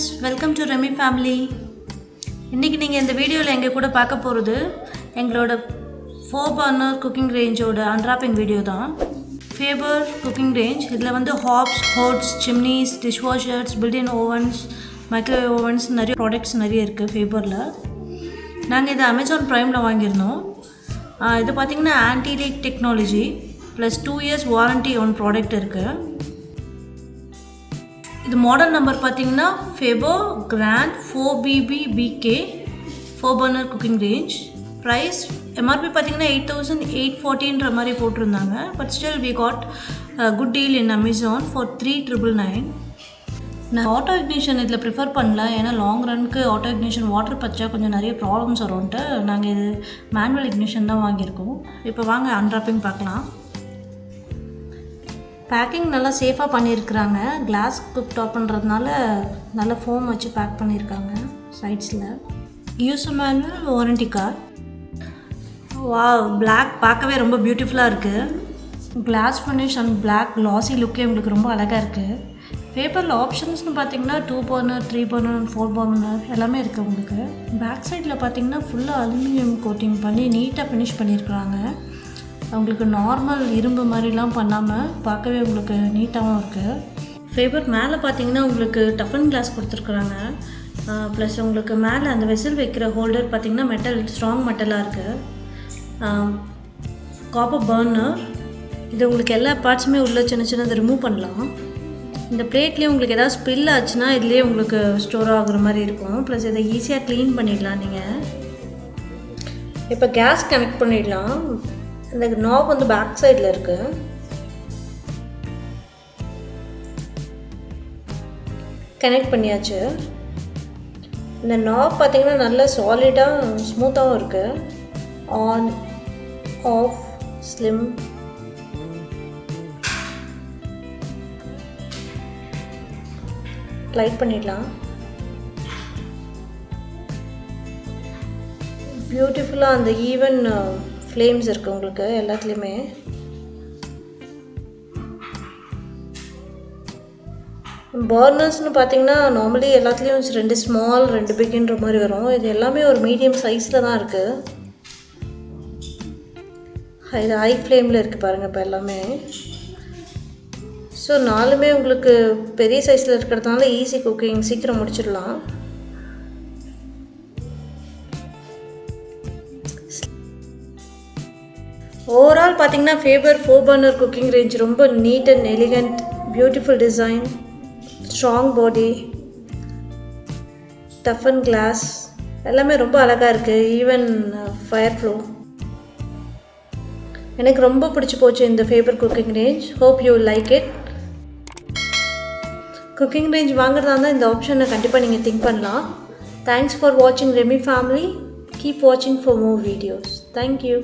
Friends, welcome to Remi family. இன்றைக்கி நீங்கள் இந்த வீடியோவில் எங்கள் கூட பார்க்க போகிறது எங்களோட 4 burner குக்கிங் ரேஞ்சோட அன்ராப்பிங் வீடியோ தான். Faber cooking range. இதில் வந்து hobs, hoods, chimneys, dishwashers, built-in ovens, microwave ovens நிறைய ப்ராடக்ட்ஸ் நிறைய இருக்குது ஃபேபரில். நாங்கள் இதை அமேசான் ப்ரைமில் வாங்கியிருந்தோம். இது பார்த்திங்கன்னா anti league technology plus 2 years warranty on product இருக்குது. இது மாடல் நம்பர் பார்த்தீங்கன்னா ஃபேபர் grand 4BBBK 4 burner cooking range. Price MRP பார்த்தீங்கன்னா 8,840 மாதிரி போட்டிருந்தாங்க. But still we got good deal in Amazon for 3,999. நான் ஆட்டோ இக்னிஷன் இதில் ப்ரிஃபர் பண்ணல, ஏன்னா லாங் ரனுக்கு ஆட்டோ இக்னிஷன் வாட்டர் பச்சா கொஞ்சம் நிறைய ப்ராப்ளம்ஸ் வரும்ன்ட்டு நாங்கள் இது மேனுவல் இக்னிஷன் தான் வாங்கியிருக்கோம். இப்போ வாங்க அன்ராப்பிங் பார்க்கலாம். பேக்கிங் நல்லா சேஃபாக பண்ணியிருக்கிறாங்க. கிளாஸ் குக்டாப்ன்றதுனால நல்லா ஃபோம் வச்சு பேக் பண்ணியிருக்காங்க. சைட்ஸில் user manual, warranty card. Black பார்க்கவே ரொம்ப பியூட்டிஃபுல்லாக இருக்குது. Glass finish and black classy லுக்கே உங்களுக்கு ரொம்ப அழகாக இருக்குது. பேப்பரில் ஆப்ஷன்ஸ்னு பார்த்தீங்கன்னா 2 burner, 3 burner, 4 burner எல்லாமே இருக்குது உங்களுக்கு. பேக் சைடில் பார்த்தீங்கன்னா ஃபுல்லாக அலுமினியம் கோட்டிங் பண்ணி நீட்டாக ஃபினிஷ் பண்ணியிருக்கிறாங்க. அவங்களுக்கு நார்மல் இரும்பு மாதிரிலாம் பண்ணாமல் பார்க்கவே உங்களுக்கு நீட்டாகவும் இருக்குது. ஃபேபர் மேலே பார்த்தீங்கன்னா உங்களுக்கு டஃபன் கிளாஸ் கொடுத்துருக்குறாங்க. ப்ளஸ் உங்களுக்கு மேலே அந்த வெசில் வைக்கிற ஹோல்டர் பார்த்திங்கன்னா மெட்டல், ஸ்ட்ராங் மெட்டலாக இருக்குது. Copper burner. இது உங்களுக்கு எல்லா பார்ட்ஸுமே உள்ள சின்ன சின்னதை ரிமூவ் பண்ணலாம். இந்த பிளேட்லேயே உங்களுக்கு எதாவது ஸ்பில் ஆச்சுன்னா இதுலேயே உங்களுக்கு ஸ்டோர் ஆகுற மாதிரி இருக்கும். ப்ளஸ் இதை ஈஸியாக க்ளீன் பண்ணிடலாம் நீங்கள். இப்போ கேஸ் கனெக்ட் பண்ணிடலாம். இந்த நாப் வந்து பேக் சைடில் இருக்குது. கனெக்ட் பண்ணியாச்சு. இந்த நாப் பார்த்தீங்கன்னா நல்ல சாலிடாக ஸ்மூத்தாகவும் இருக்குது. On, of, slim. லைட் பண்ணிடலாம். பியூட்டிஃபுல்லாக அந்த ஈவன் ஃப்ளேம்ஸ் இருக்குது உங்களுக்கு எல்லாத்துலேயுமே. பர்னர்ஸ்னு பார்த்தீங்கன்னா நார்மலி எல்லாத்துலேயும் 2 ஸ்மால் 2 பிக்ன்ற மாதிரி வரும். இது எல்லாமே ஒரு மீடியம் சைஸில் தான் இருக்குது. இது ஹை ஃப்ளேமில் இருக்குது பாருங்கள் இப்போ எல்லாமே. ஸோ 4மே உங்களுக்கு பெரிய சைஸில் இருக்கிறதுனால ஈஸி குக்கிங், சீக்கிரம் முடிச்சிடலாம். ஓவரால் பார்த்தீங்கன்னா ஃபேபர் 4 burner குக்கிங் ரேஞ்ச் ரொம்ப neat and elegant, beautiful design, strong body, டஃபன் கிளாஸ் எல்லாமே ரொம்ப அழகாக இருக்குது. Even fire flow. எனக்கு ரொம்ப பிடிச்சி போச்சு இந்த Faber cooking range. Hope you like it. Cooking range வாங்குறதா இருந்தால் இந்த ஆப்ஷனை கண்டிப்பாக நீங்கள் திங்க் பண்ணலாம். தேங்க்ஸ் ஃபார் வாட்சிங் ரெமி ஃபேமிலி. கீப் வாட்சிங் ஃபார் மோர் வீடியோஸ். தேங்க்யூ.